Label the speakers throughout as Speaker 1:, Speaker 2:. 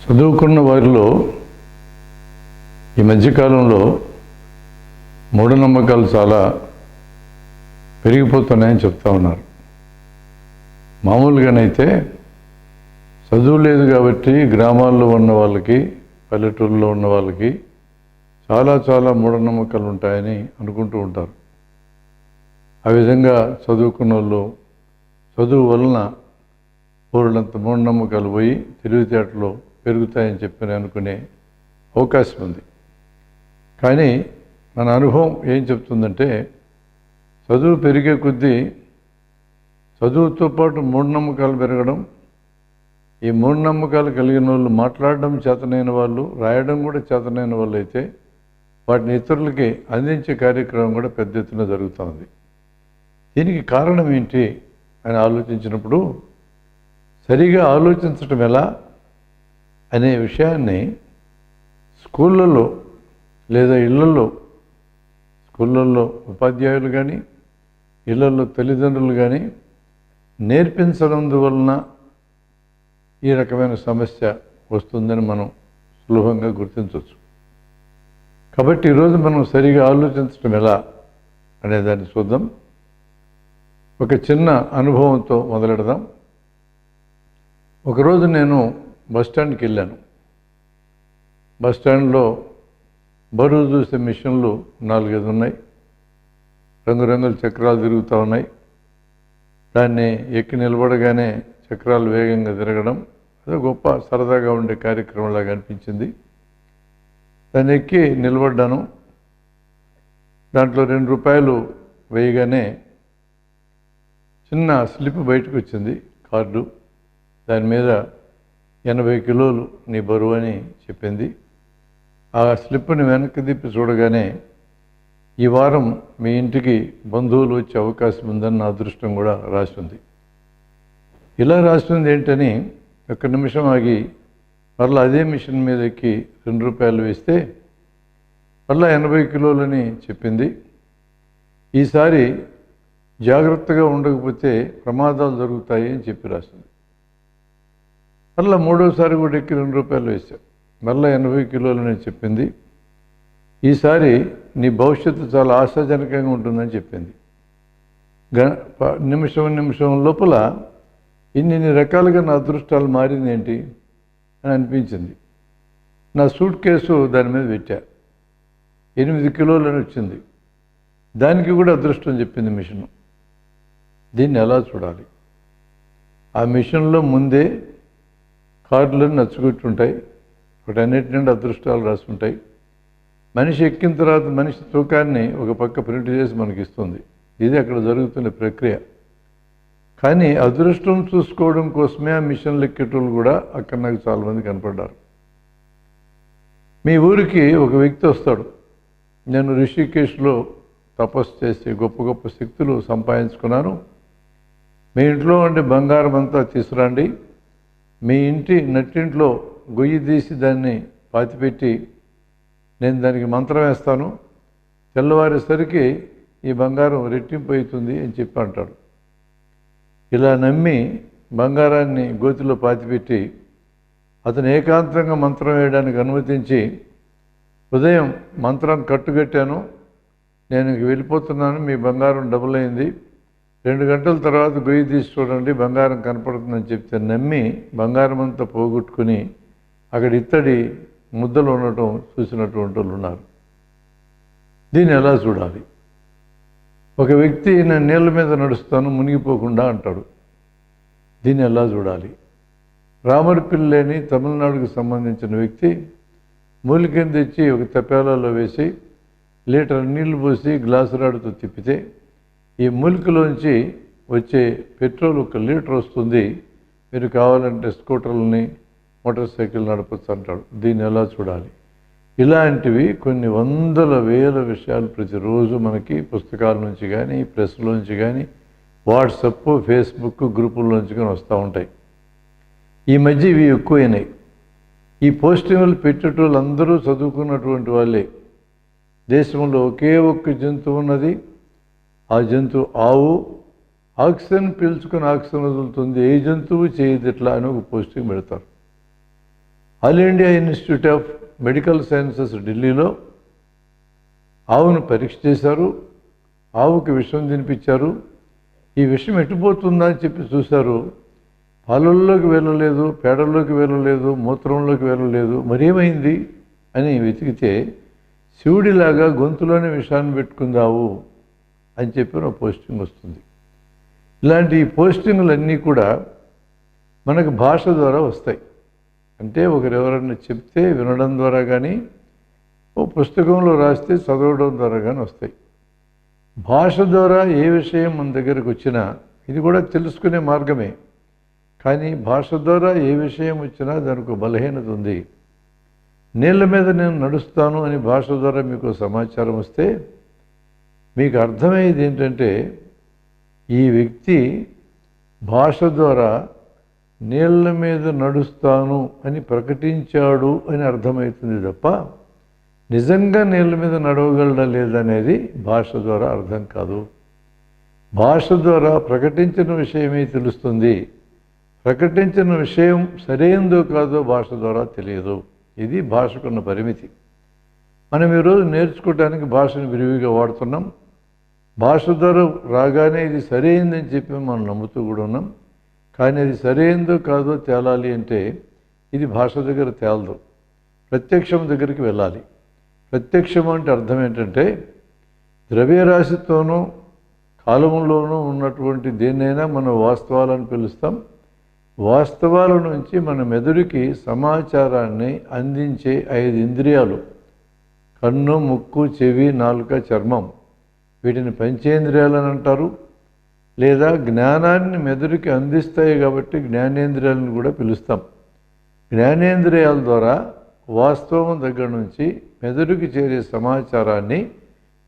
Speaker 1: చదువుకున్న వారిలో ఈ మధ్యకాలంలో మూఢనమ్మకాలు చాలా పెరిగిపోతున్నాయని చెప్తా ఉన్నారు. మామూలుగానైతే చదువు లేదు కాబట్టి గ్రామాల్లో ఉన్న వాళ్ళకి, పల్లెటూరులో ఉన్న వాళ్ళకి చాలా మూఢనమ్మకాలు ఉంటాయని అనుకుంటూ ఉంటారు. ఆ విధంగా చదువుకున్న వాళ్ళు చదువు వలన పూర్ణంత మూఢనమ్మకాలు పోయి తెలివితేటలు పెరుగుతాయని చెప్పని అనుకునే అవకాశం ఉంది. కానీ మన అనుభవం ఏం చెప్తుందంటే, చదువు పెరిగే కొద్దీ చదువుతో పాటు మూఢనమ్మకాలు పెరగడం, ఈ మూఢనమ్మకాలు కలిగిన వాళ్ళు మాట్లాడడం చేతనైన వాళ్ళు, రాయడం కూడా చేతనైన వాళ్ళు అయితే వాటిని ఇతరులకి అందించే కార్యక్రమం కూడా పెద్ద ఎత్తున జరుగుతుంది. దీనికి కారణం ఏంటి అని ఆలోచించినప్పుడు, సరిగా ఆలోచించటం ఎలా అనే విషయాన్ని స్కూళ్ళల్లో లేదా ఇళ్లలో, స్కూళ్ళల్లో ఉపాధ్యాయులు కానీ ఇళ్లలో తల్లిదండ్రులు కానీ నేర్పించడందువలన ఈ రకమైన సమస్య వస్తుందని మనం సులభంగా గుర్తించవచ్చు. కాబట్టి ఈరోజు మనం సరిగా ఆలోచించడం ఎలా అనేదాన్ని చూద్దాం. ఒక చిన్న అనుభవంతో మొదలెడదాం. ఒకరోజు నేను బస్టాండ్కి వెళ్ళాను. బస్టాండ్లో బరువు చూసే మిషన్లు 4-5 ఉన్నాయి. రంగురంగుల చక్రాలు తిరుగుతూ ఉన్నాయి. దాన్ని ఎక్కి నిలబడగానే చక్రాలు వేగంగా తిరగడం అదో గొప్ప సరదాగా ఉండే కార్యక్రమంలాగా అనిపించింది. దాన్ని ఎక్కి నిలబడ్డాను. దాంట్లో ₹2 వేయగానే చిన్న స్లిప్ బయటకు వచ్చింది, కార్డు. దాని మీద 80 కిలోలు నీ బరువు అని చెప్పింది. ఆ స్లిప్ని వెనక్కి తిప్పి చూడగానే, ఈ వారం మీ ఇంటికి బంధువులు వచ్చే అవకాశం ఉందని నా అదృష్టం కూడా రాసి ఉంది. ఇలా రాసి ఉంది ఏంటని ఒక్క నిమిషం ఆగి మరలా అదే మిషన్ మీద ఎక్కి ₹2 వేస్తే మళ్ళా 80 కిలోలని చెప్పింది. ఈసారి జాగ్రత్తగా ఉండకపోతే ప్రమాదాలు జరుగుతాయి అని చెప్పి రాసింది. మళ్ళీ మూడోసారి కూడా ఎక్కి ₹2 వేశాం. మళ్ళీ 80 కిలోలని చెప్పింది. ఈసారి నీ భవిష్యత్తు చాలా ఆశాజనకంగా ఉంటుందని చెప్పింది. నిమిషం లోపల ఇన్ని రకాలుగా నా అదృష్టాలు మారింది ఏంటి అని అనిపించింది. నా సూట్ కేసు దాని మీద పెట్టా, 8 కిలోలని వచ్చింది. దానికి కూడా అదృష్టం చెప్పింది మిషను. దీన్ని ఎలా చూడాలి? ఆ మిషన్లో ముందే కార్డులను నచ్చుకుంటుంటాయి, వాటన్నిటి నుండి అదృష్టాలు రాసుకుంటాయి. మనిషి ఎక్కిన తర్వాత మనిషి తూకాన్ని ఒక పక్క ప్రింట్ చేసి మనకి ఇస్తుంది. ఇది అక్కడ జరుగుతున్న ప్రక్రియ. కానీ అదృష్టం చూసుకోవడం కోసమే ఆ మిషన్లు ఎక్కేటోళ్ళు కూడా అక్కడ నాకు చాలామంది కనపడ్డారు. మీ ఊరికి ఒక వ్యక్తి వస్తాడు, నేను రిషికేశ్లో తపస్సు చేసి గొప్ప శక్తులు సంపాదించుకున్నాను, మీ ఇంట్లో ఉండే బంగారం అంతా తీసుకురండి, మీ ఇంటి నట్టింట్లో గొయ్యి తీసి దాన్ని పాతిపెట్టి నేను దానికి మంత్రం వేస్తాను, తెల్లవారేసరికి ఈ బంగారం రెట్టింపు అవుతుంది అని చెప్పి అంటాడు. ఇలా నమ్మి బంగారాన్ని గోతిలో పాతిపెట్టి అతను ఏకాంతంగా మంత్రం వేయడానికి అనుమతించి, ఉదయం మంత్రం కట్టుకట్టాను, నేను వెళ్ళిపోతున్నాను, మీ బంగారం డబుల్ అయింది, 2 గంటల తర్వాత గొయ్యి తీసి చూడండి బంగారం కనపడుతుందని చెప్తే నమ్మి బంగారం అంతా పోగొట్టుకుని అక్కడ ఇత్తడి ముద్దలు ఉండటం చూసినటువంటి వాళ్ళు ఉన్నారు. దీన్ని ఎలా చూడాలి? ఒక వ్యక్తి నేను నీళ్ళ మీద నడుస్తాను మునిగిపోకుండా అంటాడు. దీన్ని ఎలా చూడాలి? రామరిపిల్లేని తమిళనాడుకు సంబంధించిన వ్యక్తి మూలికను తెచ్చి ఒక తపేలాలో వేసి లీటర్ నీళ్లు పోసి గ్లాసు రాడుతో తిప్పితే ఈ మూలికలోంచి వచ్చే పెట్రోల్ 1 లీటర్ వస్తుంది, మీరు కావాలంటే స్కూటర్లని మోటార్ సైకిల్ నడపచ్చు అంటాడు. దీన్ని ఎలా చూడాలి? ఇలాంటివి కొన్ని వందల వేల విషయాలు ప్రతిరోజు మనకి పుస్తకాల నుంచి కానీ, ప్రెస్లోంచి కానీ, వాట్సప్, ఫేస్బుక్ గ్రూపుల్లోంచి కానీ వస్తూ ఉంటాయి. ఈ మధ్య ఇవి ఎక్కువైనాయి. ఈ పోస్టింగ్లు పెట్టేటోళ్ళు అందరూ చదువుకున్నటువంటి వాళ్ళే. దేశంలో ఒకే ఒక్క జంతువు ఉన్నది, ఆ జంతువు ఆవు. ఆక్సిజన్ పీల్చుకుని ఆక్సిజన్ వదులుతుంది, ఏ జంతువు చేయదు ఇట్లా అని ఒక పోస్టింగ్ పెడతారు. All India institute of medical sciences ఢిల్లీలో ఆవును పరీక్ష చేశారు. ఆవుకి విషం తినిపించారు. ఈ విషం ఎట్టుపోతుందా అని చెప్పి చూశారు. పాలల్లోకి వెళ్ళలేదు, పేడల్లోకి వెళ్ళలేదు, మూత్రంలోకి వెళ్ళలేదు. మరేమైంది అని వెతికితే శివుడిలాగా గొంతులోనే విషాన్ని పెట్టుకుందావు అని చెప్పిన పోస్టింగ్ వస్తుంది. ఇలాంటి పోస్టింగులన్నీ కూడా మనకు భాష ద్వారా వస్తాయి. అంటే ఒకరెవరన్నా చెప్తే వినడం ద్వారా కానీ, ఓ పుస్తకంలో రాస్తే చదవడం ద్వారా కానీ వస్తాయి. భాష ద్వారా ఏ విషయం మన దగ్గరకు వచ్చినా ఇది కూడా తెలుసుకునే మార్గమే. కానీ భాష ద్వారా ఏ విషయం వచ్చినా దానికి బలహీనత ఉంది. నీళ్ళ మీద నేను నడుస్తాను అని భాష ద్వారా మీకు సమాచారం వస్తే మీకు అర్థమయ్యేది ఏంటంటే ఈ వ్యక్తి భాష ద్వారా నీళ్ళ మీద నడుస్తాను అని ప్రకటించాడు అని అర్థమవుతుంది తప్ప నిజంగా నీళ్ళ మీద నడవగలడా లేదనేది భాష ద్వారా అర్థం కాదు. భాష ద్వారా ప్రకటించిన విషయమే తెలుస్తుంది. ప్రకటించిన విషయం సరైనదో కాదో భాష ద్వారా తెలియదు. ఇది భాషకున్న పరిమితి. మనం ఈరోజు నేర్చుకోవడానికి భాషను విరివిగా వాడుతున్నాం. భాష ద్వారా రాగానే ఇది సరైందని చెప్పి మనం నమ్ముతూ కూడా ఉన్నాం. కానీ అది సరైనదో కాదో తేలాలి అంటే ఇది భాష దగ్గర తేలదు, ప్రత్యక్షం దగ్గరికి వెళ్ళాలి. ప్రత్యక్షం అంటే అర్థం ఏంటంటే ద్రవ్యరాశితోనూ కాలంలోనూ ఉన్నటువంటి దేన్నైనా మనం వాస్తవాలను పిలుస్తాం. వాస్తవాల నుంచి మన మెదడుకి సమాచారాన్ని అందించే 5 ఇంద్రియాలు, కన్ను, ముక్కు, చెవి, నాలుక, చర్మం, వీటిని పంచేంద్రియాలని అంటారు. లేదా జ్ఞానాన్ని మెదడుకి అందిస్తాయి కాబట్టి జ్ఞానేంద్రియాలను కూడా పిలుస్తాం. జ్ఞానేంద్రియాల ద్వారా వాస్తవం దగ్గర నుంచి మెదడుకి చేరే సమాచారాన్ని,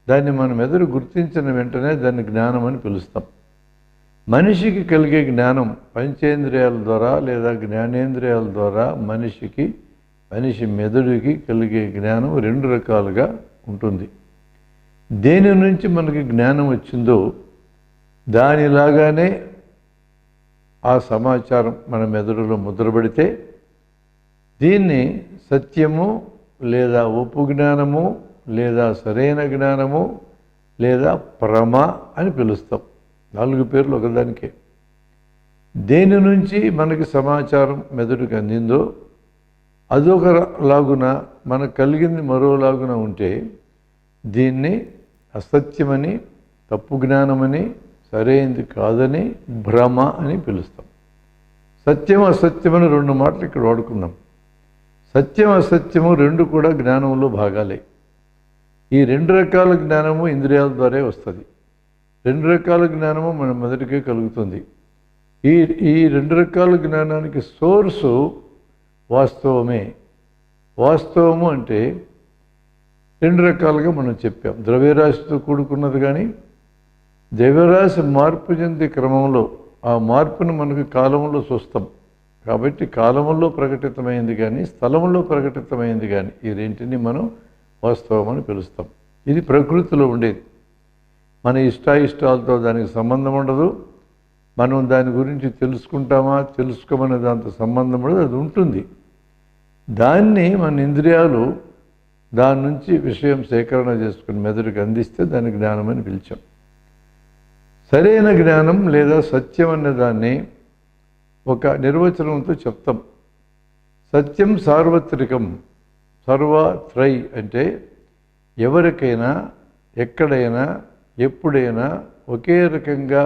Speaker 1: దాన్ని మన మెదడు గుర్తించిన వెంటనే దాన్ని జ్ఞానం అని పిలుస్తాం. మనిషికి కలిగే జ్ఞానం పంచేంద్రియాల ద్వారా లేదా జ్ఞానేంద్రియాల ద్వారా మనిషి మెదడుకి కలిగే జ్ఞానం 2 రకాలుగా ఉంటుంది. దేని నుంచి మనకి జ్ఞానం వచ్చిందో దానిలాగానే ఆ సమాచారం మన మెదడులో ముద్రపడితే దీన్ని సత్యము లేదా ఒప్పు జ్ఞానము లేదా సరైన జ్ఞానము లేదా ప్రమ అని పిలుస్తాం. 4 పేర్లు ఒకదానికే. దేని నుంచి మనకి సమాచారం మెదడుకు అందిందో అదొక లాగున మనకు కలిగింది మరోలాగున ఉంటే దీన్ని అసత్యమని, తప్పు జ్ఞానమని, సరైనది కాదని, భ్రమ అని పిలుస్తాం. సత్యం అసత్యమని 2 మాటలు ఇక్కడ వాడుకున్నాం. సత్యం అసత్యము 2 కూడా జ్ఞానంలో భాగాలే. ఈ 2 రకాల జ్ఞానము ఇంద్రియాల ద్వారా వస్తుంది. 2 రకాల జ్ఞానము మన మెదడుకే కలుగుతుంది. ఈ 2 రకాల జ్ఞానానికి సోర్సు వాస్తవమే. వాస్తవము అంటే 2 రకాలుగా మనం చెప్పాం. ద్రవ్యరాశితో కూడుకున్నది కానీ, ద్రవ్యరాశి మార్పు చెందే క్రమంలో ఆ మార్పును మనకు కాలంలో చూస్తాం. కాబట్టి కాలంలో ప్రకటితమైంది కానీ, స్థలంలో ప్రకటితమైంది కానీ, ఈ రెంటిని మనం వాస్తవం అని పిలుస్తాం. ఇది ప్రకృతిలో ఉండేది. మన ఇష్టాయిష్టాలతో దానికి సంబంధం ఉండదు. మనం దాని గురించి తెలుసుకుంటామా తెలుసుకోమనే దాంతో సంబంధం ఉండదు. అది ఉంటుంది. దాన్ని మన ఇంద్రియాలు దాని నుంచి విషయం సేకరణ చేసుకుని మెదడుకు అందిస్తే దాన్ని జ్ఞానం అని పిలిచాం. సరైన జ్ఞానం లేదా సత్యం అనే దాన్ని ఒక నిర్వచనంతో చెప్తాం. సత్యం సార్వత్రికం, సర్వత్రై అంటే ఎవరికైనా, ఎక్కడైనా, ఎప్పుడైనా ఒకే రకంగా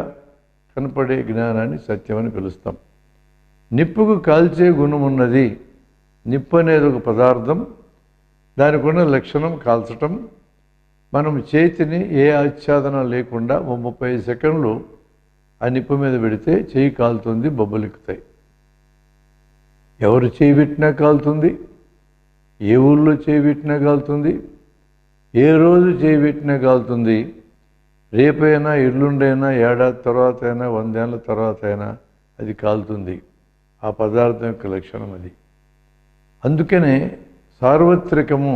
Speaker 1: కనపడే జ్ఞానాన్ని సత్యం అని పిలుస్తాం. నిప్పుకు కాల్చే గుణం ఉన్నది. నిప్పు అనేది ఒక పదార్థం, దానికి ఉన్న లక్షణం కాల్చటం. మనం చేతిని ఏ ఆచ్ఛాదన లేకుండా 35 సెకండ్లు ఆ నిప్పు మీద పెడితే చేయి కాలుతుంది, బొబ్బలెక్కుతాయి. ఎవరు చేయి పెట్టినా కాలుతుంది, ఏ ఊళ్ళో చేయి పెట్టినా కాలుతుంది, ఏ రోజు చేయి పెట్టినా కాలుతుంది. రేపైనా, ఎల్లుండైనా, ఏడాది తర్వాత అయినా, 100 ఏళ్ళ తర్వాత అయినా అది కాలుతుంది. ఆ పదార్థం యొక్క లక్షణం అది. అందుకనే సార్వత్రికము,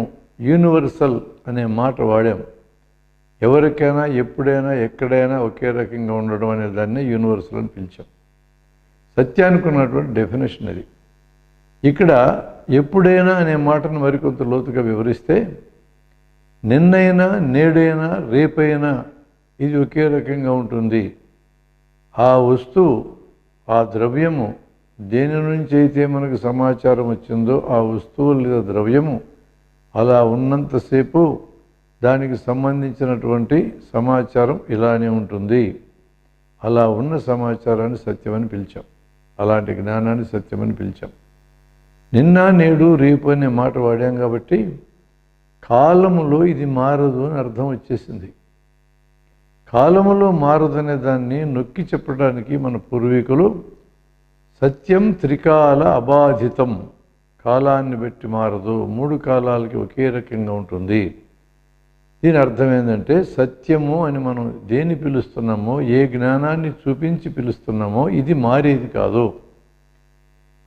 Speaker 1: యూనివర్సల్ అనే మాట వాడాం. ఎవరికైనా, ఎప్పుడైనా, ఎక్కడైనా ఒకే రకంగా ఉండడం అనే దాన్ని యూనివర్సల్ అని పిలిచాం. సత్యానికి ఉన్నటువంటి డెఫినేషన్ అది. ఇక్కడ ఎప్పుడైనా అనే మాటను మరికొంత లోతుగా వివరిస్తే, నిన్నైనా నేడైనా రేపైనా ఇది ఒకే రకంగా ఉంటుంది. ఆ వస్తువు, ఆ ద్రవ్యము దేని నుంచి అయితే మనకు సమాచారం వచ్చిందో ఆ వస్తువు లేదా ద్రవ్యము అలా ఉన్నంతసేపు దానికి సంబంధించినటువంటి సమాచారం ఇలానే ఉంటుంది. అలా ఉన్న సమాచారాన్ని సత్యమని పిలిచాం. అలాంటి జ్ఞానాన్ని సత్యమని పిలిచాం. నిన్న నేడు రేపు అనే మాట వాడాం కాబట్టి కాలములో ఇది మారదు అని అర్థం వచ్చేసింది. కాలములో మారదనే దాన్ని నొక్కి చెప్పడానికి మన పూర్వీకులు సత్యం త్రికాల అబాధితం, కాలాన్ని బట్టి మారదు, 3 కాలాలకి ఒకే రకంగా ఉంటుంది. దీని అర్థం ఏంటంటే సత్యము అని మనం దేన్ని పిలుస్తున్నామో, ఏ జ్ఞానాన్ని చూపించి పిలుస్తున్నామో ఇది మారేది కాదు.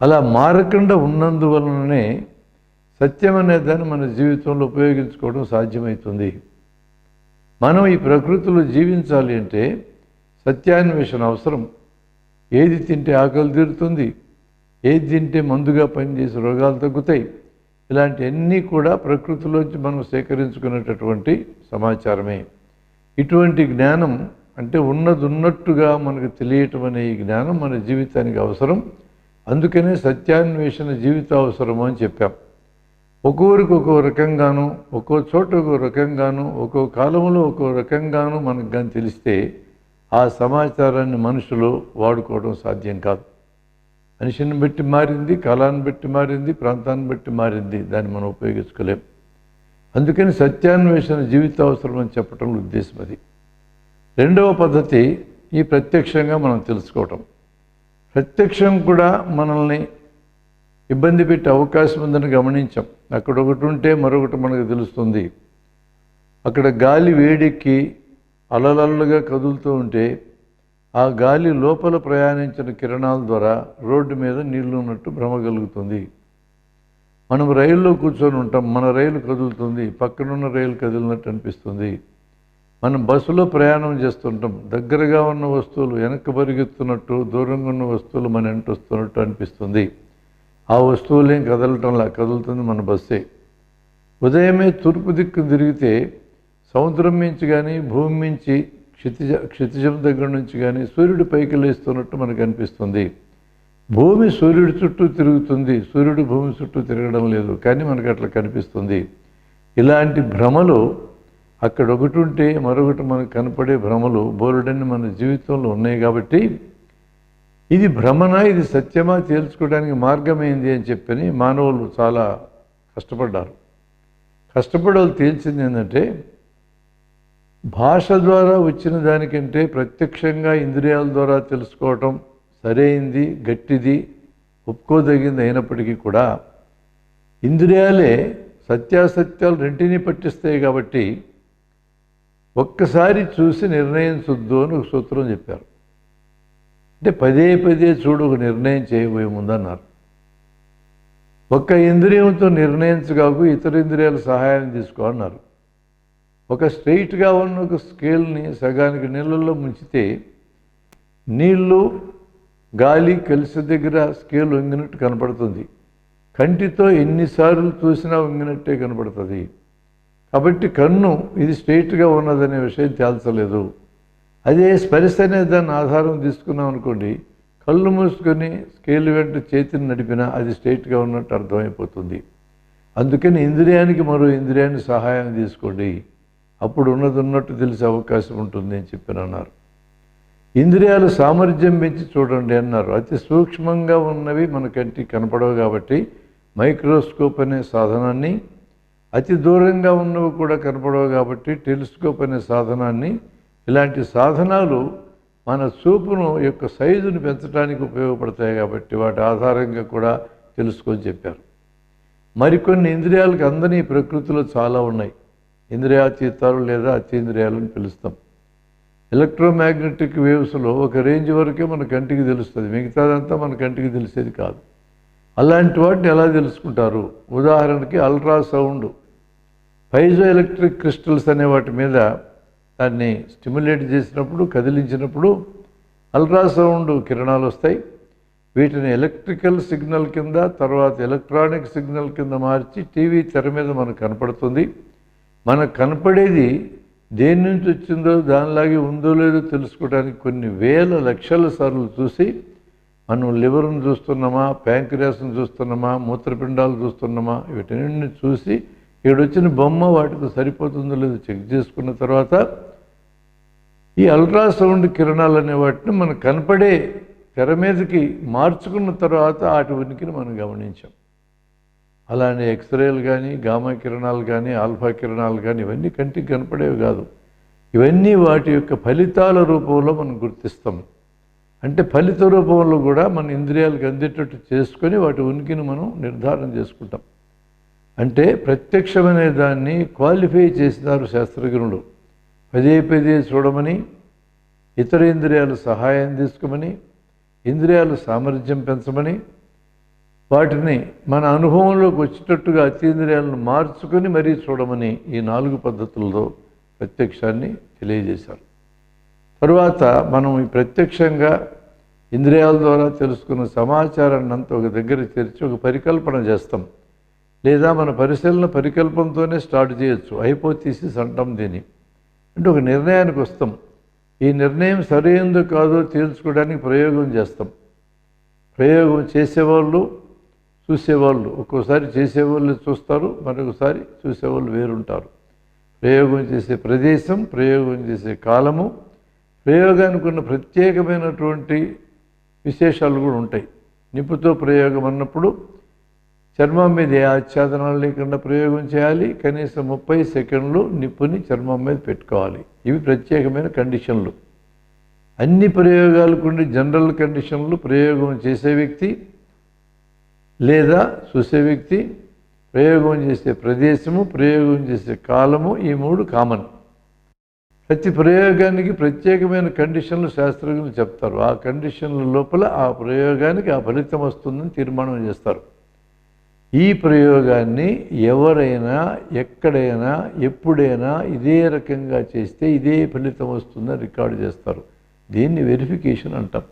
Speaker 1: అలా మారకుండా ఉన్నందువలననే సత్యం అనే దాన్ని మన జీవితంలో ఉపయోగించుకోవడం సాధ్యమవుతుంది. మనం ఈ ప్రకృతిలో జీవించాలి అంటే సత్యాన్వేషణ అవసరం. ఏది తింటే ఆకలి తీరుతుంది, ఏది తింటే మందుగా పనిచేసి రోగాలు తగ్గుతాయి, ఇలాంటివన్నీ కూడా ప్రకృతిలోంచి మనం సేకరించుకునేటటువంటి సమాచారమే. ఇటువంటి జ్ఞానం అంటే ఉన్నట్టుగా మనకు తెలియటం అనే ఈ జ్ఞానం మన జీవితానికి అవసరం. అందుకనే సత్యాన్వేషణ జీవిత అవసరము అని చెప్పాం. ఒక్కొరికి ఒక్కో రకంగాను, ఒక్కో చోట ఒక్కో రకంగాను, ఒక్కో కాలంలో ఒక్కో రకంగాను మనకు కానీ తెలిస్తే ఆ సమాచారాన్ని మనుషులు వాడుకోవడం సాధ్యం కాదు. మనిషిని బట్టి మారింది, కాలాన్ని బట్టి మారింది, ప్రాంతాన్ని బట్టి మారింది, దాన్ని మనం ఉపయోగించుకోలేం. అందుకని సత్యాన్వేషణ జీవిత అవసరం అని చెప్పటంలో ఉద్దేశం అది. రెండవ పద్ధతి ఈ ప్రత్యక్షంగా మనం తెలుసుకోవటం. ప్రత్యక్షం కూడా మనల్ని ఇబ్బంది పెట్టే అవకాశం ఉందని గమనించాం. అక్కడ ఒకటి ఉంటే మరొకటి మనకు తెలుస్తుంది. అక్కడ గాలి వేడెక్కి అలలల్లుగా కదులుతూ ఉంటే ఆ గాలి లోపల ప్రయాణించిన కిరణాల ద్వారా రోడ్డు మీద నీళ్లు ఉన్నట్టు భ్రమ కలుగుతుంది. మనం రైల్లో కూర్చొని ఉంటాం, మన రైలు కదులుతుంది, పక్కనున్న రైలు కదిలినట్టు అనిపిస్తుంది. మనం బస్సులో ప్రయాణం చేస్తుంటాం, దగ్గరగా ఉన్న వస్తువులు వెనక్కి పరిగెత్తున్నట్టు, దూరంగా ఉన్న వస్తువులు మన వెంట వస్తున్నట్టు అనిపిస్తుంది. ఆ వస్తువులేం కదలటంలా, కదులుతుంది మన బస్సే. ఉదయమే తూర్పు దిక్కు తిరిగితే సముద్రం నుంచి కానీ భూమి నుంచి క్షితిజం దగ్గర నుంచి కానీ సూర్యుడు పైకి లేస్తున్నట్టు మనకు అనిపిస్తుంది. భూమి సూర్యుడి చుట్టూ తిరుగుతుంది, సూర్యుడు భూమి చుట్టూ తిరగడం లేదు, కానీ మనకు అట్లా కనిపిస్తుంది. ఇలాంటి భ్రమలు అక్కడ ఒకటి ఉంటే మరొకటి మనకు కనపడే భ్రమలు బోలెడన్ని మన జీవితంలో ఉన్నాయి. కాబట్టి ఇది భ్రమనా, ఇది సత్యమా తేల్చుకోవడానికి మార్గమైంది అని చెప్పని మానవులు చాలా కష్టపడ్డారు. కష్టపడి వాళ్ళు తేల్చింది ఏంటంటే, భాష ద్వారా వచ్చిన దానికంటే ప్రత్యక్షంగా ఇంద్రియాల ద్వారా తెలుసుకోవటం సరైంది, గట్టిది, ఒప్పుకోదగింది అయినప్పటికీ కూడా ఇంద్రియాలే సత్యాసత్యాలు రెంటినీ పట్టిస్తాయి. కాబట్టి ఒక్కసారి చూసి నిర్ణయించొద్దు అని ఒక సూత్రం చెప్పారు. అంటే పదే పదే చూడు, ఒక నిర్ణయం చేయబోయే ముందన్నారు. ఒక్క ఇంద్రియంతో నిర్ణయించగాకు ఇతర ఇంద్రియాల సహాయం తీసుకో అన్నారు. ఒక స్ట్రైట్గా ఉన్న ఒక స్కేల్ని సగానికి నీళ్ళల్లో ముంచితే నీళ్ళు గాలి కలిసి దగ్గర స్కేల్ వంగినట్టు కనపడుతుంది. కంటితో ఎన్నిసార్లు చూసినా వంగినట్టే కనపడుతుంది. కాబట్టి కన్ను ఇది స్ట్రైట్గా ఉన్నదనే విషయం తేల్చలేదు. అదే స్పర్శ అనే దాన్ని ఆధారం తీసుకున్నాం అనుకోండి, కళ్ళు మూసుకొని స్కేల్ వెంట చేతిని నడిపినా అది స్ట్రైట్గా ఉన్నట్టు అర్థమైపోతుంది. అందుకని ఇంద్రియానికి మరో ఇంద్రియాన్ని సహాయం తీసుకోండి, అప్పుడు ఉన్నట్టు తెలిసే అవకాశం ఉంటుంది అని చెప్పినన్నారు. ఇంద్రియాల సామర్థ్యం పెంచి చూడండి అన్నారు. అతి సూక్ష్మంగా ఉన్నవి మన కంటికి కనపడవు కాబట్టి మైక్రోస్కోప్ అనే సాధనాన్ని, అతి దూరంగా ఉన్నవి కూడా కనపడవు కాబట్టి టెలిస్కోప్ అనే సాధనాన్ని, ఇలాంటి సాధనాలు మన చూపును యొక్క సైజును పెంచడానికి ఉపయోగపడతాయి కాబట్టి వాటి ఆధారంగా కూడా తెలుసుకొని చెప్పారు. మరికొన్ని ఇంద్రియాలకు అందని ప్రకృతిలో చాలా ఉన్నాయి. ఇంద్రియాతీతాలు లేదా అతీంద్రియాలని పిలుస్తాం. ఎలక్ట్రోమాగ్నెటిక్ వేవ్స్లో ఒక రేంజ్ వరకే మన కంటికి తెలుస్తుంది, మిగతాదంతా మన కంటికి తెలిసేది కాదు. అలాంటి వాటిని ఎలా తెలుసుకుంటారు? ఉదాహరణకి అల్ట్రాసౌండ్, పైజో ఎలక్ట్రిక్ క్రిస్టల్స్ అనే వాటి మీద దాన్ని స్టిమ్యులేట్ చేసినప్పుడు, కదిలించినప్పుడు అల్ట్రాసౌండ్ కిరణాలు వస్తాయి. వీటిని ఎలక్ట్రికల్ సిగ్నల్ కింద, తర్వాత ఎలక్ట్రానిక్ సిగ్నల్ కింద మార్చి టీవీ తెర మీద మనకు కనపడుతుంది. మనకు కనపడేది దేని నుంచి వచ్చిందో దానిలాగే ఉందో లేదో తెలుసుకోవడానికి కొన్ని వేల లక్షల సార్లు చూసి మనం లివర్ను చూస్తున్నామా, ప్యాంక్రియాస్ను చూస్తున్నామా, మూత్రపిండాలు చూస్తున్నామా, వీటన్నిటిని చూసి ఈడొచ్చిన బొమ్మ వాటితో సరిపోతుందో లేదో చెక్ చేసుకున్న తర్వాత ఈ అల్ట్రాసౌండ్ కిరణాలు అనే వాటిని మనకు కనపడే తెర మీదకి మార్చుకున్న తర్వాత వాటి ఉనికిని మనం గమనించాం. అలానే ఎక్స్రేలు కానీ, గామా కిరణాలు కానీ, ఆల్ఫా కిరణాలు కానీ ఇవన్నీ కంటికి కనపడేవి కాదు. ఇవన్నీ వాటి యొక్క ఫలితాల రూపంలో మనం గుర్తిస్తాం. అంటే ఫలిత రూపంలో కూడా మన ఇంద్రియాలకు అందేటట్టు చేసుకొని వాటి ఉనికిని మనం నిర్ధారణ చేసుకుంటాం. అంటే ప్రత్యక్షమనే దాన్ని క్వాలిఫై చేసినారు శాస్త్రజ్ఞులు. పదే పదే చూడమని, ఇతర ఇంద్రియాల సహాయం తీసుకోమని, ఇంద్రియాల సామర్థ్యం పెంచమని, వాటిని మన అనుభవంలోకి వచ్చేటట్టుగా అతీంద్రియాలను మార్చుకొని మరీ చూడమని ఈ 4 పద్ధతుల్లో ప్రత్యక్షాన్ని తెలియజేశారు. తరువాత మనం ఈ ప్రత్యక్షంగా ఇంద్రియాల ద్వారా తెలుసుకున్న సమాచారాన్ని అంతా ఒక దగ్గర చేర్చి ఒక పరికల్పన చేస్తాం. లేదా మన పరిశీలన పరికల్పనతోనే స్టార్ట్ చేయొచ్చు. హైపోథీసిస్ అంటాం దీన్ని. అంటే ఒక నిర్ణయానికి వస్తాం. ఈ నిర్ణయం సరైనదో కాదో తేల్చుకోవడానికి ప్రయోగం చేస్తాం. ప్రయోగం చేసేవాళ్ళు, చూసేవాళ్ళు, ఒక్కోసారి చేసేవాళ్ళు చూస్తారు, మరొకసారి చూసేవాళ్ళు వేరుంటారు. ప్రయోగం చేసే ప్రదేశం, ప్రయోగం చేసే కాలము, ప్రయోగానికి ఉన్న ప్రత్యేకమైనటువంటి విశేషాలు కూడా ఉంటాయి. నిప్పుతో ప్రయోగం అన్నప్పుడు చర్మం మీద ఏ ఆచ్ఛాదనాలు లేకుండా ప్రయోగం చేయాలి. కనీసం 30 సెకండ్లు నిప్పుని చర్మం మీద పెట్టుకోవాలి. ఇవి ప్రత్యేకమైన కండిషన్లు. అన్ని ప్రయోగాలకు ఉండే జనరల్ కండిషన్లు ప్రయోగం చేసే వ్యక్తి లేదా చూసే వ్యక్తి, ప్రయోగం చేసే ప్రదేశము, ప్రయోగం చేసే కాలము, ఈ 3 కామన్. ప్రతి ప్రయోగానికి ప్రత్యేకమైన కండిషన్లు శాస్త్రజ్ఞులు చెప్తారు. ఆ కండిషన్ల లోపల ఆ ప్రయోగానికి ఆ ఫలితం వస్తుందని తీర్మానం చేస్తారు. ఈ ప్రయోగాన్ని ఎవరైనా ఎక్కడైనా ఎప్పుడైనా ఇదే రకంగా చేస్తే ఇదే ఫలితం వస్తుందని రికార్డు చేస్తారు. దీన్ని వెరిఫికేషన్ అంటాం.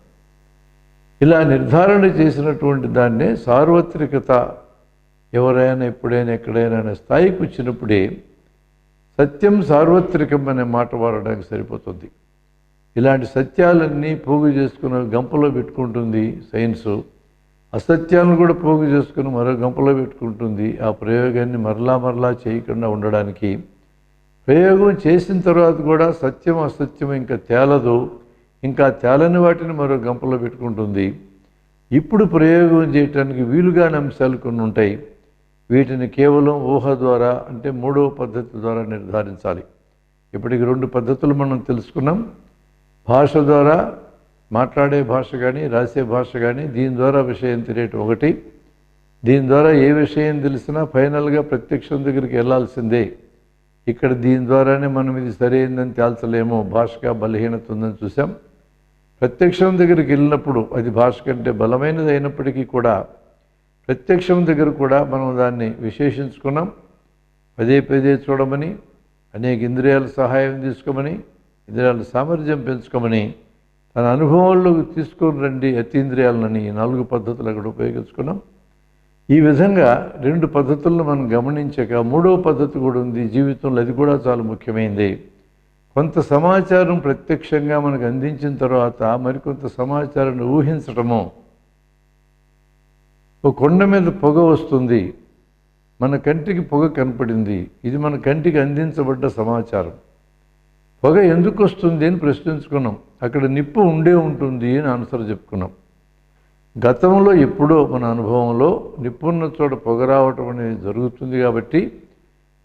Speaker 1: ఇలా నిర్ధారణ చేసినటువంటి దాన్నే సార్వత్రికత. ఎవరైనా ఎప్పుడైనా ఎక్కడైనా అనే స్థాయికి వచ్చినప్పుడే సత్యం సార్వత్రికం అనే మాట వాడడానికి సరిపోతుంది. ఇలాంటి సత్యాలన్నీ పోగు చేసుకుని గంపలో పెట్టుకుంటుంది సైన్సు. అసత్యాలను కూడా పోగు చేసుకుని మరో గంపలో పెట్టుకుంటుంది. ఆ ప్రయోగాన్ని మరలా చేయకుండా ఉండడానికి. ప్రయోగం చేసిన తర్వాత కూడా సత్యం అసత్యం ఇంకా తేలదు. ఇంకా తేలని వాటిని మరో గంపలో పెట్టుకుంటుంది. ఇప్పుడు ప్రయోగం చేయటానికి వీలుగాని అంశాలు కొన్ని ఉంటాయి. వీటిని కేవలం ఊహ ద్వారా, అంటే 3వ పద్ధతి ద్వారా నిర్ధారించాలి. ఇప్పటికి 2 పద్ధతులు మనం తెలుసుకున్నాం. భాష ద్వారా, మాట్లాడే భాష కానీ రాసే భాష కానీ, దీని ద్వారా విషయం తెలియటం ఒకటి. దీని ద్వారా ఏ విషయం తెలిసినా ఫైనల్గా ప్రత్యక్షం దగ్గరికి వెళ్ళాల్సిందే. ఇక్కడ దీని ద్వారానే మనం ఇది సరైందని తేల్చలేము, భాషగా బలహీనత ఉందని చూసాం. ప్రత్యక్షం దగ్గరికి వెళ్ళినప్పుడు అది భాష కంటే బలమైనది అయినప్పటికీ కూడా ప్రత్యక్షం దగ్గర కూడా మనం దాన్ని విశేషించుకున్నాం. పదే పదే చూడమని, అనేక ఇంద్రియాల సహాయం తీసుకోమని, ఇంద్రియాల సామర్థ్యం పెంచుకోమని, తన అనుభవంలోకి తీసుకొని రండి అతీంద్రియాలని 4 పద్ధతులు అక్కడ ఉపయోగించుకున్నాం. ఈ విధంగా 2 పద్ధతులను మనం గమనించాక 3వ పద్ధతి కూడా ఉంది జీవితంలో. అది కూడా చాలా ముఖ్యమైనది. కొంత సమాచారం ప్రత్యక్షంగా మనకు అందించిన తర్వాత మరికొంత సమాచారాన్ని ఊహించటము. ఒక కొండ మీద పొగ వస్తుంది, మన కంటికి పొగ కనపడింది, ఇది మన కంటికి అందించబడ్డ సమాచారం. పొగ ఎందుకు వస్తుంది అని ప్రశ్నించుకున్నాం. అక్కడ నిప్పు ఉండే ఉంటుంది అని ఆన్సర్ చెప్పుకున్నాం. గతంలో ఎప్పుడో మన అనుభవంలో నిప్పున్న చోట పొగ రావటం అనేది జరుగుతుంది కాబట్టి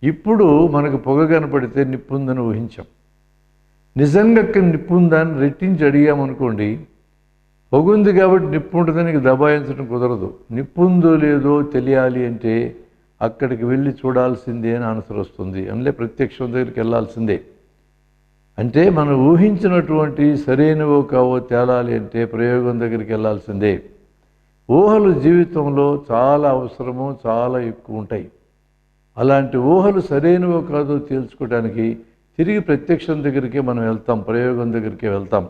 Speaker 1: ఇప్పుడు మనకు పొగ కనపడితే నిప్పు ఉందని ఊహించాం. నిజంగా అక్కడ నిప్పు ఉందని రెట్టించి అడిగామనుకోండి, పొగ ఉంది కాబట్టి నిప్పు ఉంటుందని దబాయించడం కుదరదు. నిప్పు ఉందో లేదో తెలియాలి అంటే అక్కడికి వెళ్ళి చూడాల్సిందే అని ఆన్సర్ వస్తుంది. అందులో ప్రత్యక్షం దగ్గరికి వెళ్ళాల్సిందే. అంటే మనం ఊహించినటువంటి సరైనవో కావో తేలాలి అంటే ప్రయోగం దగ్గరికి వెళ్ళాల్సిందే. ఊహలు జీవితంలో చాలా అవసరము, చాలా ఎక్కువ ఉంటాయి. అలాంటి ఊహలు సరైనవో కాదో తేల్చుకోవడానికి తిరిగి ప్రత్యక్షం దగ్గరికే మనం వెళ్తాం, ప్రయోగం దగ్గరికే వెళ్తాం.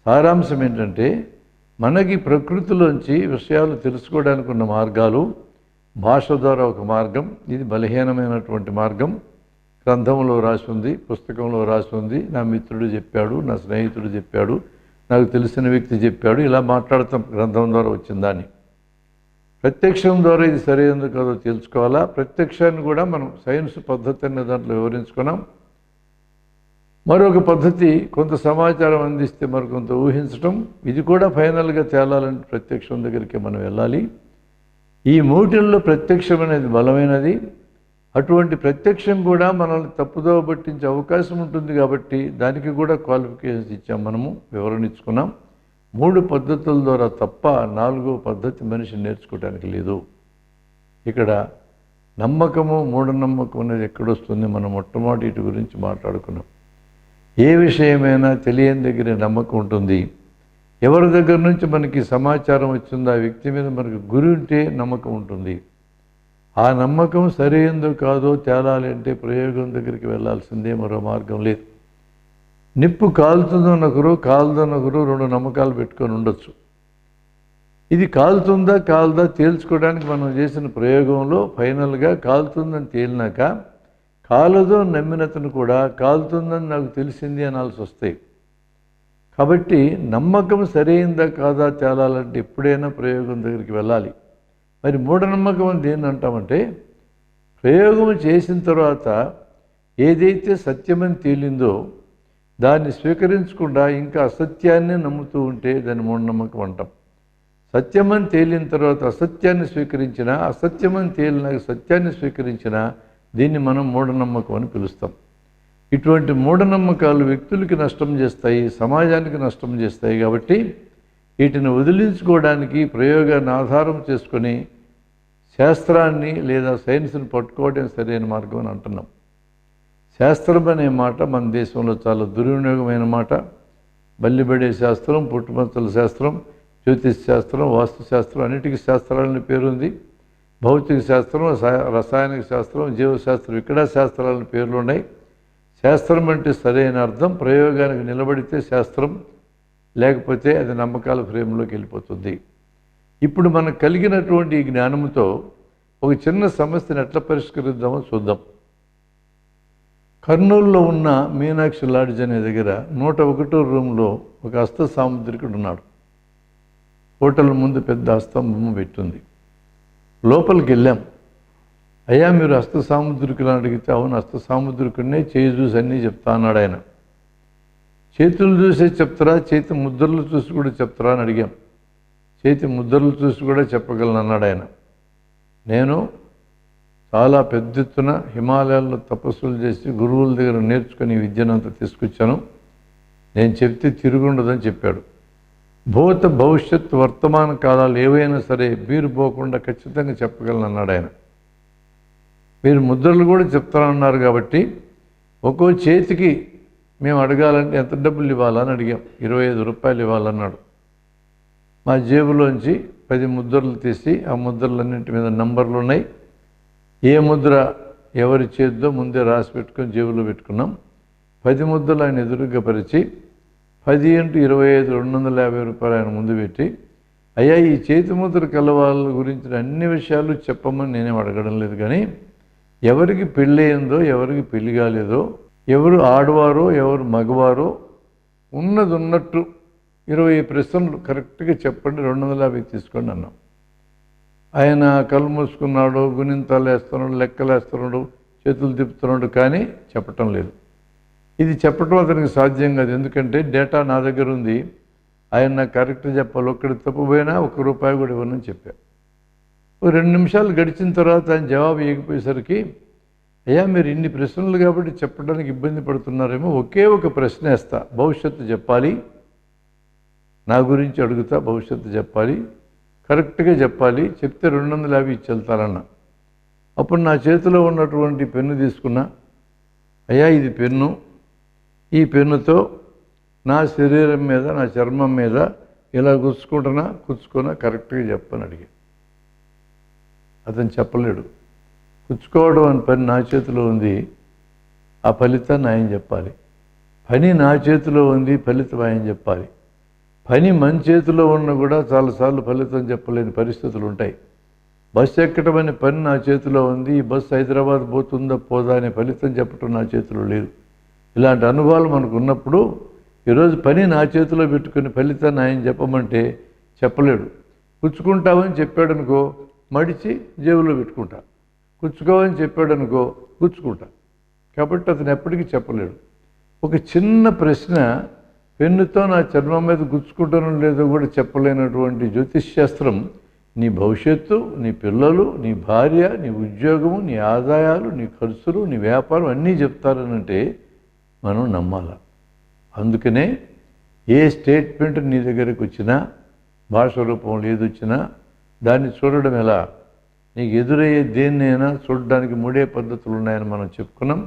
Speaker 1: సారాంశం ఏంటంటే మనకి ప్రకృతిలోంచి విషయాలు తెలుసుకోవడానికి ఉన్న మార్గాలు, భాష ద్వారా ఒక మార్గం, ఇది బలహీనమైనటువంటి మార్గం. గ్రంథంలో రాసి ఉంది, పుస్తకంలో రాసి ఉంది, నా మిత్రుడు చెప్పాడు, నా స్నేహితుడు చెప్పాడు, నాకు తెలిసిన వ్యక్తి చెప్పాడు, ఇలా మాట్లాడతాం గ్రంథం ద్వారా వచ్చిందాన్ని. ప్రత్యక్షం ద్వారా ఇది సరైనది కాదో తెలుసుకోవాలా. ప్రత్యక్షాన్ని కూడా మనం సైన్స్ పద్ధతి అనే దాంట్లో వివరించుకున్నాం. మరొక పద్ధతి కొంత సమాచారం అందిస్తే మరికొంత ఊహించడం, ఇది కూడా ఫైనల్గా తేలాలంటే ప్రత్యక్షం దగ్గరికి మనం వెళ్ళాలి. ఈ మూటిల్లో ప్రత్యక్షం అనేది బలమైనది. అటువంటి ప్రత్యక్షం కూడా మనల్ని తప్పుదోవ పట్టించే అవకాశం ఉంటుంది కాబట్టి దానికి కూడా క్వాలిఫికేషన్స్ ఇచ్చాం, మనము వివరణ ఇచ్చుకున్నాం. 3 పద్ధతుల ద్వారా తప్ప 4వ పద్ధతి మనిషి నేర్చుకోవడానికి లేదు. ఇక్కడ నమ్మకము, మూఢనమ్మకం అనేది ఎక్కడొస్తుంది? మనం మొట్టమొదటి వీటి గురించి మాట్లాడుకున్నాం. ఏ విషయమైనా తెలియని దగ్గర నమ్మకం ఉంటుంది. ఎవరి దగ్గర నుంచి మనకి సమాచారం వచ్చిందో ఆ వ్యక్తి మీద మనకు గురి ఉంటే నమ్మకం ఉంటుంది. ఆ నమ్మకం సరైందో కాదో తేలాలి అంటే ప్రయోగం దగ్గరికి వెళ్ళాల్సిందే, మరో మార్గం లేదు. నిప్పు కాలుతుందన్నొకరు, కాలుదన్నొకరు 2 నమ్మకాలు పెట్టుకొని ఉండొచ్చు. ఇది కాలుతుందా కాలుదా తేల్చుకోవడానికి మనం చేసిన ప్రయోగంలో ఫైనల్గా కాలుతుందని తేలినాక కాలదో నమ్మినతను కూడా కాలుతుందని నాకు తెలిసింది అనాల్సి వస్తాయి. కాబట్టి నమ్మకం సరైందా కాదా తేలాలంటే ఎప్పుడైనా ప్రయోగం దగ్గరికి వెళ్ళాలి. మరి మూఢనమ్మకం అని దేన్ని అంటామంటే, ప్రయోగం చేసిన తర్వాత ఏదైతే సత్యమని తేలిందో దాన్ని స్వీకరించకుండా ఇంకా అసత్యాన్ని నమ్ముతూ ఉంటే దాన్ని మూఢనమ్మకం అంటాం. సత్యమని తేలిన తర్వాత అసత్యాన్ని స్వీకరించినా, అసత్యమని తేలినాక సత్యాన్ని స్వీకరించినా దీన్ని మనం మూఢనమ్మకం అని పిలుస్తాం. ఇటువంటి మూఢనమ్మకాలు వ్యక్తులకి నష్టం చేస్తాయి, సమాజానికి నష్టం చేస్తాయి. కాబట్టి వీటిని వదిలించుకోవడానికి ప్రయోగాన్ని ఆధారం చేసుకొని శాస్త్రాన్ని లేదా సైన్స్ని పట్టుకోవడం సరైన మార్గం అని అంటున్నాం. శాస్త్రం అనే మాట మన దేశంలో చాలా దుర్వినియోగమైన మాట. బల్లిబడే శాస్త్రం, పుట్టుమచ్చల శాస్త్రం, జ్యోతిష్ శాస్త్రం, వాస్తు శాస్త్రం, అన్నిటికీ శాస్త్రాలని పేరుంది. భౌతిక శాస్త్రం, రసాయనిక శాస్త్రం, జీవశాస్త్రం, ఇక్కడ శాస్త్రాలని పేర్లు ఉన్నాయి. శాస్త్రం అంటే సరైన అర్థం ప్రయోగానికి నిలబడితే శాస్త్రం, లేకపోతే అది నమ్మకాల ఫ్రేమ్లోకి వెళ్ళిపోతుంది. ఇప్పుడు మనకు కలిగినటువంటి ఈ జ్ఞానంతో ఒక చిన్న సమస్యను ఎట్లా పరిష్కరిద్దామో చూద్దాం. కర్నూలులో ఉన్న మీనాక్షి లాడ్జ్ అనే దగ్గర 101వ రూమ్లో ఒక హస్త సాముద్రికుడు ఉన్నాడు. హోటల్ ముందు పెద్ద హస్తం బొమ్మ పెట్టుంది. లోపలికి వెళ్ళాం. అయ్యా మీరు హస్త సాముద్రికులు అడిగితే, అవును హస్త సాముద్రికుడినే, చేయి చూసి అన్నీ చెప్తా అన్నాడు ఆయన. చేతులు చూసే చెప్తారా, చేతి ముద్రలు చూసి కూడా చెప్తారా అని అడిగాం. చేతి ముద్రలు చూసి కూడా చెప్పగలను అన్నాడు ఆయన. నేను చాలా పెద్ద ఎత్తున హిమాలయాల్లో తపస్సులు చేసి గురువుల దగ్గర నేర్చుకుని విద్యనంతా తీసుకొచ్చాను, నేను చెప్తే తిరుగుండదని చెప్పాడు. భూత భవిష్యత్ వర్తమాన కాలాలు ఏవైనా సరే మీరు పోకుండా ఖచ్చితంగా చెప్పగలను అన్నాడు ఆయన. మీరు ముద్రలు కూడా చెప్తానన్నారు కాబట్టి ఒక్కో చేతికి మేము అడగాలంటే ఎంత డబ్బులు ఇవ్వాలని అడిగాం. 25 రూపాయలు ఇవ్వాలన్నాడు. మా జేబులోంచి 10 ముద్రలు తీసి ఆ ముద్రలన్నింటి మీద నంబర్లు ఉన్నాయి. ఏ ముద్ర ఎవరి చేతితో ముందే రాసి పెట్టుకొని జేబులో పెట్టుకున్నాం. 10 ముద్రలు ఆయన ఎదురుగా పరిచి 10 × 25 250 రూపాయలు ఆయన ముందు పెట్టి, అయ్యా ఈ చేతి ముద్ర కలవాళ్ళ గురించిన అన్ని విషయాలు చెప్పమని నేనేం అడగడం లేదు, కానీ ఎవరికి పెళ్ళి అయిందో ఎవరికి పెళ్లి కాలేదో, ఎవరు ఆడవారో ఎవరు మగవారో ఉన్నది ఉన్నట్టు 20 ప్రశ్నలు కరెక్ట్గా చెప్పండి, 250 తీసుకోండి అన్నాం. ఆయన కళ్ళు మూసుకున్నాడు, గుణింతాలు వేస్తున్నాడు, లెక్కలు వేస్తున్నాడు, చేతులు తిప్పుతున్నాడు, కానీ చెప్పటం లేదు. ఇది చెప్పటం అతనికి సాధ్యం కాదు. ఎందుకంటే డేటా నా దగ్గర ఉంది. ఆయన నాకు కరెక్ట్గా చెప్పాలి. ఒక్కడి తప్పుపోయినా ₹1 కూడా ఇవ్వనని చెప్పా. 2 నిమిషాలు గడిచిన తర్వాత ఆయన జవాబు ఇవ్వకపోయేసరికి, అయ్యా మీరు ఇన్ని ప్రశ్నలు కాబట్టి చెప్పడానికి ఇబ్బంది పడుతున్నారేమో, ఒకే ఒక ప్రశ్న వేస్తా, భవిష్యత్తు చెప్పాలి, నా గురించి అడుగుతా, భవిష్యత్తు చెప్పాలి, కరెక్ట్గా చెప్పాలి, చెప్తే 250 ఇచ్చి వెళ్తారన్న. అప్పుడు నా చేతిలో ఉన్నటువంటి పెన్ను తీసుకున్నా. అయ్యా ఇది పెన్ను, ఈ పెన్నుతో నా శరీరం మీద నా చర్మం మీద ఇలా కూర్చుకున్నా కరెక్ట్గా చెప్పని అడిగా. అతను చెప్పలేడు. పుచ్చుకోవడం అని పని నా చేతిలో ఉంది, ఆ ఫలితాన్ని ఆయన చెప్పాలి. పని నా చేతిలో ఉంది, ఫలితం ఆయన చెప్పాలి. పని మన చేతిలో ఉన్న కూడా చాలాసార్లు ఫలితం చెప్పలేని పరిస్థితులు ఉంటాయి. బస్సు ఎక్కడం అనే పని నా చేతిలో ఉంది, ఈ బస్సు హైదరాబాద్ పోతుందా పోదా అనే ఫలితం చెప్పడం నా చేతిలో లేదు. ఇలాంటి అనుభవాలు మనకు ఉన్నప్పుడు ఈరోజు పని నా చేతిలో పెట్టుకుని ఫలితాన్ని ఆయన చెప్పమంటే చెప్పలేడు. పుచ్చుకుంటామని చెప్పాడనుకో మడిచి జేబులో పెట్టుకుంటా, పుచ్చుకోవని చెప్పాడనుకో పుచ్చుకుంటా. కాబట్టి అతను ఎప్పటికీ చెప్పలేడు. ఒక చిన్న ప్రశ్న పెన్నుతో నా చర్మం మీద గుచ్చుకుంటానో లేదో కూడా చెప్పలేనటువంటి జ్యోతిష్శాస్త్రం నీ భవిష్యత్తు, నీ పిల్లలు, నీ భార్య, నీ ఉద్యోగము, నీ ఆదాయాలు, నీ ఖర్చులు, నీ వ్యాపారం అన్నీ చెప్తారనంటే మనం నమ్మాలి. అందుకనే ఏ స్టేట్మెంట్ నీ దగ్గరకు వచ్చినా, భాష రూపంలో ఏది వచ్చినా దాన్ని చూడడం ఎలా? నీకు ఎదురయ్యే దేన్నైనా చూడడానికి 3 పద్ధతులు ఉన్నాయని మనం చెప్పుకున్నాం.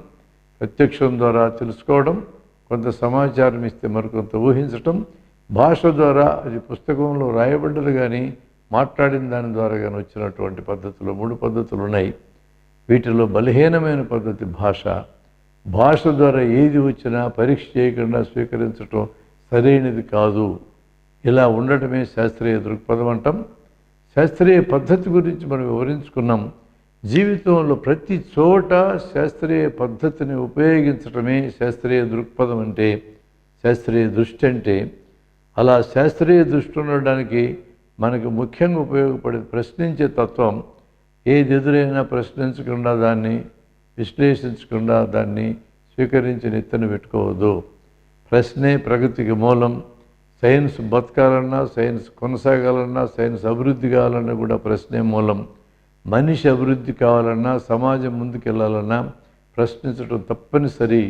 Speaker 1: ప్రత్యక్షం ద్వారా తెలుసుకోవడం, కొంత సమాచారం ఇస్తే మరికొంత ఊహించటం, భాష ద్వారా అది పుస్తకంలో రాయబడ్డది కానీ మాట్లాడిన దాని ద్వారా కానీ వచ్చినటువంటి పద్ధతులు 3 పద్ధతులు ఉన్నాయి. వీటిలో బలహీనమైన పద్ధతి భాష. భాష ద్వారా ఏది వచ్చినా పరీక్ష చేయకుండా స్వీకరించటం సరైనది కాదు. ఇలా ఉండటమే శాస్త్రీయ దృక్పథం అంటాం. శాస్త్రీయ పద్ధతి గురించి మనం వివరించుకున్నాం. జీవితంలో ప్రతి చోట శాస్త్రీయ పద్ధతిని ఉపయోగించటమే శాస్త్రీయ దృక్పథం అంటే, శాస్త్రీయ దృష్టి అంటే. అలా శాస్త్రీయ దృష్టి ఉండడానికి మనకు ముఖ్యంగా ఉపయోగపడే ప్రశ్నించే తత్వం. ఏది ఎదురైనా ప్రశ్నించకుండా, దాన్ని విశ్లేషించకుండా దాన్ని స్వీకరించి నెత్తిన పెట్టుకోవద్దు. ప్రశ్నే ప్రగతికి మూలం. సైన్స్ బతకాలన్నా, సైన్స్ కొనసాగాలన్నా, సైన్స్ అభివృద్ధి కావాలన్నా కూడా ప్రశ్నే మూలం. మనిషి అభివృద్ధి కావాలన్నా, సమాజం ముందుకెళ్ళాలన్నా ప్రశ్నించడం తప్పనిసరి.